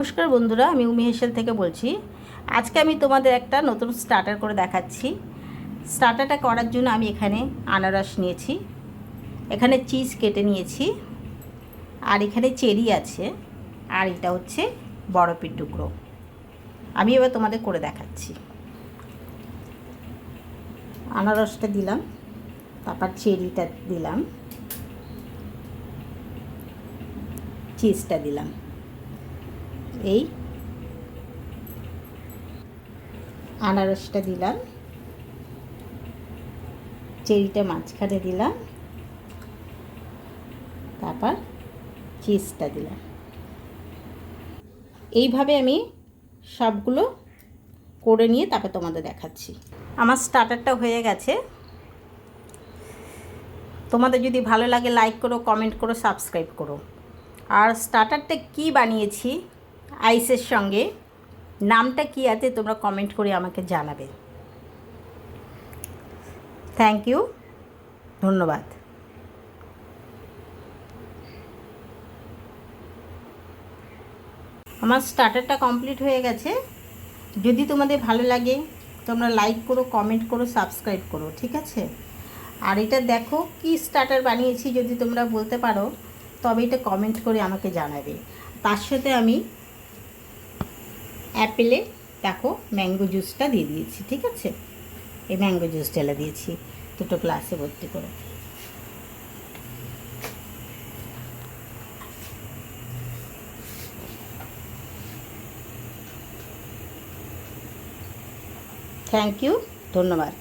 নমস্কার বন্ধুরা, আমি উমি হেসেল থেকে বলছি। আজকে আমি তোমাদের একটা নতুন স্টার্টার করে দেখাচ্ছি। স্টার্টারটা করার জন্য আমি এখানে আনারস নিয়েছি, এখানে চিজ কেটে নিয়েছি, আর এখানে চেরি আছে, আর এটা হচ্ছে বরফের টুকরো। আমি এবার তোমাদের করে দেখাচ্ছি। আনারসটা দিলাম, তারপর চেরিটা দিলাম, চিজটা দিলাম, এই আনারসটা দিলাম, চেরিটা মাঝখানে দিলাম, তারপর চিজটা দিলাম। এইভাবে আমি সবগুলো করে নিয়ে তারপর তোমাদের দেখাচ্ছি। আমার স্টার্টারটা হয়ে গেছে। তোমাদের যদি ভালো লাগে লাইক করো, কমেন্ট করো, সাবস্ক্রাইব করো। আর স্টার্টারটা কি বানিয়েছি আইসের সঙ্গে, নামটা কি আছে তোমরা কমেন্ট করে আমাকে জানাবে। থ্যাংক ইউ, ধন্যবাদ। আমার স্টার্টারটা কমপ্লিট হয়ে গেছে। যদি তোমাদের ভালো লাগে তোমরা লাইক করো, কমেন্ট করো, সাবস্ক্রাইব করো, ঠিক আছে? আর এটা দেখো কি স্টার্টার বানিয়েছি, যদি তোমরা বলতে পারো তবে এটা কমেন্ট করে আমাকে জানাবে। তার সাথে আমি অ্যাপেলে দেখো ম্যাঙ্গো জুসটা দিয়ে দিয়েছি, ঠিক আছে? এই ম্যাঙ্গো জুস ঢেলে দিয়েছি দুটো গ্লাসে ভর্তি করে। থ্যাংক ইউ, ধন্যবাদ।